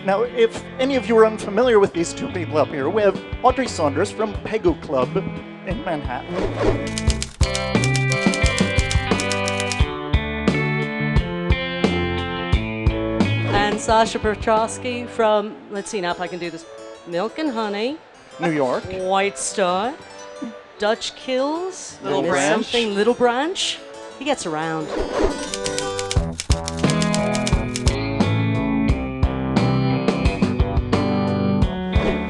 Now, if any of you are unfamiliar with these two people up here, we have Audrey Saunders from Pegu Club in Manhattan. And Sasha Petrosky from, let's see now if I can do this, Milk and Honey, New York. White Star, Dutch Kills, Little there's Branch. something, Little Branch. He gets around.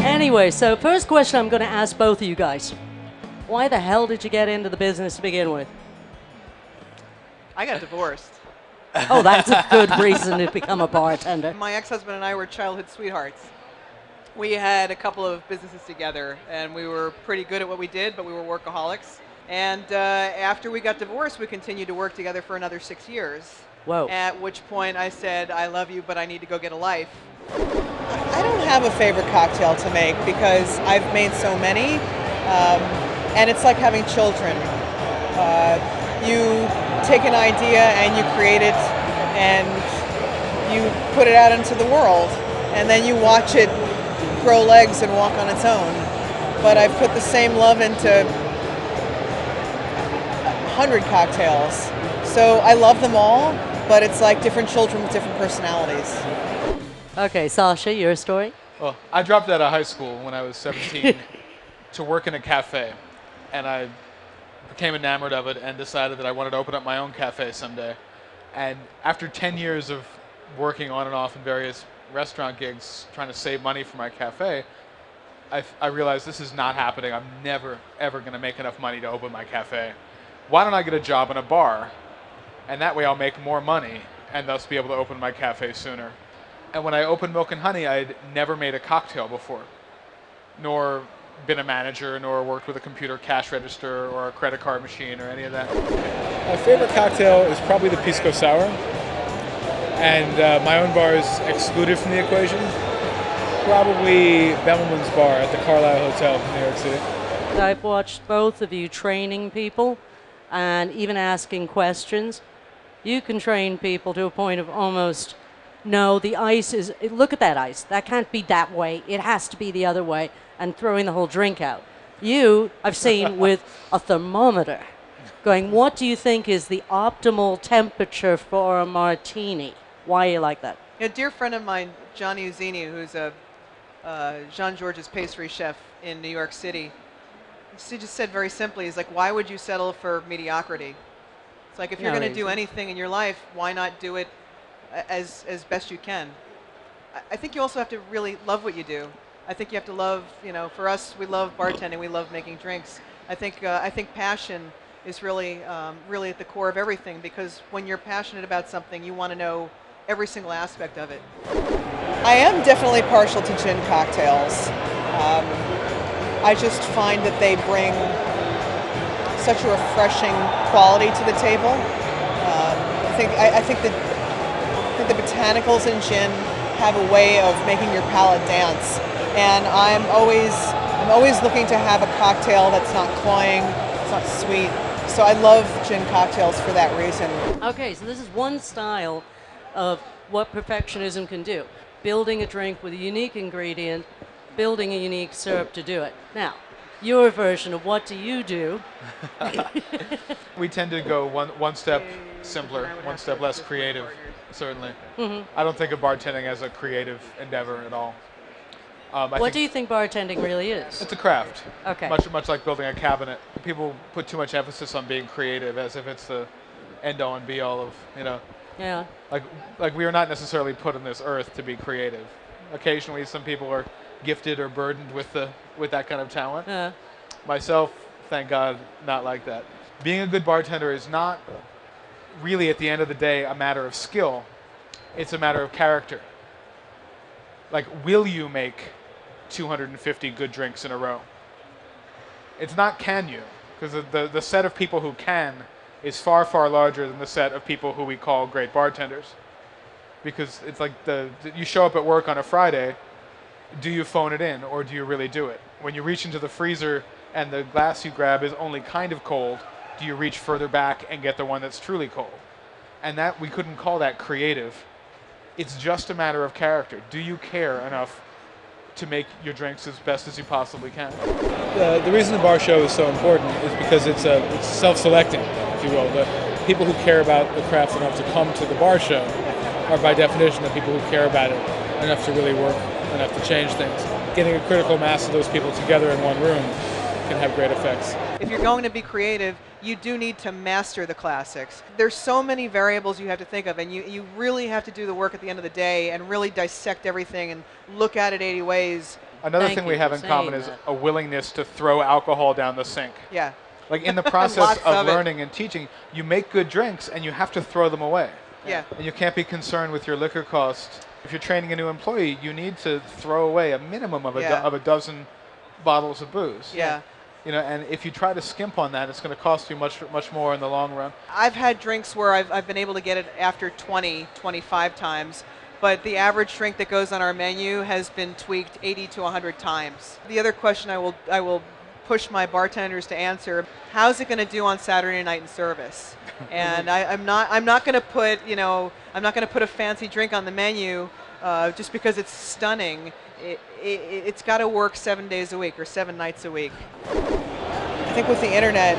Anyway, so first question I'm going to ask both of you guys. Why the hell did you get into the business to begin with? I got divorced. Oh, that's a good reason to become a bartender. My ex-husband and I were childhood sweethearts. We had a couple of businesses together, and we were pretty good at what we did, but we were workaholics. And after we got divorced, we continued to work together for another 6 years. Whoa. At which point I said, I love you, but I need to go get a life. I don't have a favorite cocktail to make because I've made so many, and it's like having children. You take an idea and you create it and you put it out into the world, and then you watch it grow legs and walk on its own. But I've put the same love into 100 cocktails. So I love them all, but it's like different children with different personalities. Okay, Sasha, your story? Well, I dropped out of high school when I was 17 to work in a cafe, and I became enamored of it and decided that I wanted to open up my own cafe someday. And after 10 years of working on and off in various restaurant gigs, trying to save money for my cafe, I realized this is not happening. I'm never, ever going to make enough money to open my cafe. Why don't I get a job in a bar? And that way I'll make more money and thus be able to open my cafe sooner. And when I opened Milk and Honey, I'd never made a cocktail before, nor been a manager, nor worked with a computer cash register or a credit card machine or any of that. My favorite cocktail is probably the Pisco Sour, and my own bar is excluded from the equation. Probably Bemelman's Bar at the Carlisle Hotel in New York City. I've watched both of you training people and even asking questions. You can train people to a point of almost, no, the ice is, look at that ice. That can't be that way. It has to be the other way, and throwing the whole drink out. You, I've seen with a thermometer, going, what do you think is the optimal temperature for a martini? Why are you like that? A dear friend of mine, Johnny Uzzini, who's a Jean Georges pastry chef in New York City, he just said very simply, he's like, why would you settle for mediocrity? It's like, if you're No going to do reason. anything in your life, why not do it as best you can? I think you also have to really love what you do. I think you have to love, for us, we love bartending, we love making drinks. I think passion is really, really at the core of everything, because when you're passionate about something, you want to know every single aspect of it. I am definitely partial to gin cocktails. I just find that they bring such a refreshing quality to the table. I think the botanicals in gin have a way of making your palate dance, and I'm always looking to have a cocktail that's not cloying, it's not sweet. So I love gin cocktails for that reason. Okay, so this is one style of what perfectionism can do. Building a drink with a unique ingredient, building a unique syrup to do it. Now, your version of what do you do? We tend to go one step simpler, one step less creative, certainly. I don't think of bartending as a creative endeavor at all. What do you think bartending really is? It's a craft. Okay. Much like building a cabinet. People put too much emphasis on being creative as if it's the end-all and be-all of, Yeah. like we are not necessarily put on this earth to be creative. Occasionally, some people are gifted or burdened with that kind of talent. Yeah. Myself, thank God, not like that. Being a good bartender is not really, at the end of the day, a matter of skill. It's a matter of character. Like, will you make 250 good drinks in a row? It's not can you, because the set of people who can is far, far larger than the set of people who we call great bartenders. Because it's like you show up at work on a Friday, do you phone it in or do you really do it? When you reach into the freezer and the glass you grab is only kind of cold, do you reach further back and get the one that's truly cold? And that we couldn't call that creative. It's just a matter of character. Do you care enough to make your drinks as best as you possibly can? The reason the bar show is so important is because it's self-selecting, if you will. The people who care about the craft enough to come to the bar show are by definition the people who care about it enough to really work, enough to change things. Getting a critical mass of those people together in one room can have great effects. If you're going to be creative, you do need to master the classics. There's so many variables you have to think of, and you really have to do the work at the end of the day and really dissect everything and look at it 80 ways. Another Thank thing we you have for in common saying is that. a willingness to throw alcohol down the sink. Yeah. Like in the process Lots of of it. learning and teaching, you make good drinks and you have to throw them away. Yeah. And you can't be concerned with your liquor cost. If you're training a new employee, you need to throw away a minimum of Yeah. of a dozen bottles of booze. Yeah. You know, and if you try to skimp on that, it's going to cost you much more in the long run. I've had drinks where I've been able to get it after 20, 25 times, but the average drink that goes on our menu has been tweaked 80 to 100 times. The other question I will push my bartenders to answer: how's it going to do on Saturday night in service? And I'm not going to put I'm not going to put a fancy drink on the menu just because it's stunning. It's got to work 7 days a week or 7 nights a week. I think with the internet,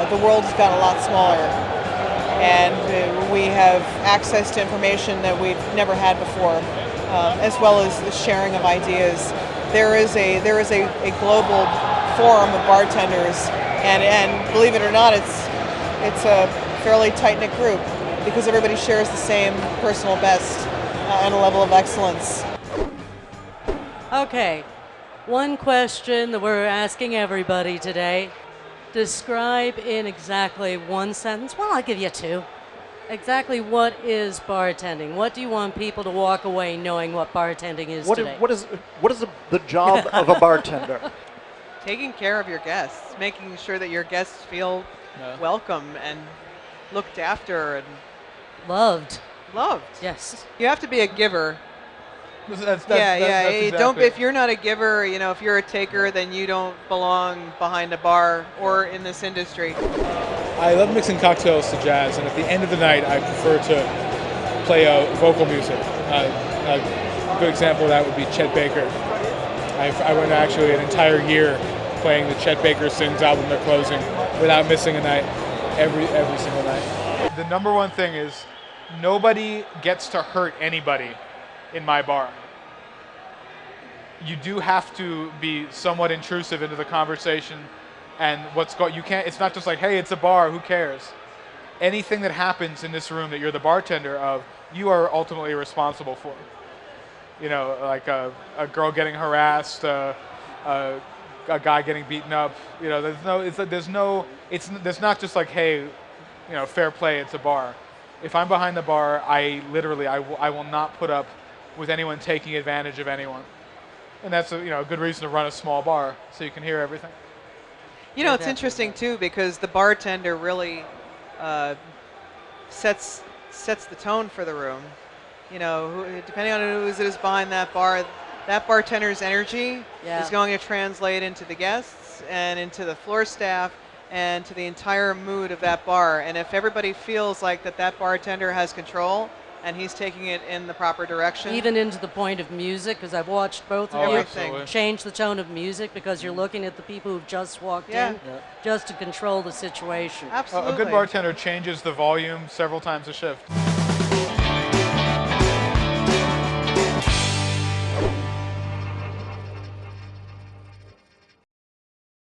the world has gotten a lot smaller, and we have access to information that we've never had before, as well as the sharing of ideas. There is a global forum of bartenders, and believe it or not, it's a fairly tight-knit group because everybody shares the same personal best and a level of excellence. Okay, one question that we're asking everybody today. Describe in exactly one sentence, well, I'll give you two, exactly what is bartending. What do you want people to walk away knowing what bartending is today? What is the job of a bartender? Taking care of your guests, making sure that your guests feel welcome and looked after and Loved. loved. Yes. You have to be a giver. That's Don't. If you're not a giver, if you're a taker, then you don't belong behind a bar or in this industry. I love mixing cocktails to jazz, and at the end of the night, I prefer to play vocal music. A good example of that would be Chet Baker. I went actually an entire year playing the Chet Baker Sings album they're closing without missing a night, every single night. The number one thing is nobody gets to hurt anybody in my bar. You do have to be somewhat intrusive into the conversation and you can't, it's not just like, hey, it's a bar, who cares? Anything that happens in this room that you're the bartender of, you are ultimately responsible for. Like a girl getting harassed, a guy getting beaten up. There's not just like, hey, fair play, it's a bar. If I'm behind the bar, I will not put up with anyone taking advantage of anyone. And that's a good reason to run a small bar, so you can hear everything. It's interesting too because the bartender really sets the tone for the room. Depending on who is behind that bar, that bartender's energy is going to translate into the guests and into the floor staff and to the entire mood of that bar. And if everybody feels like that bartender has control and he's taking it in the proper direction. Even into the point of music, because I've watched both of Everything. you change the tone of music because you're looking at the people who've just walked in just to control the situation. Absolutely. A good bartender changes the volume several times a shift.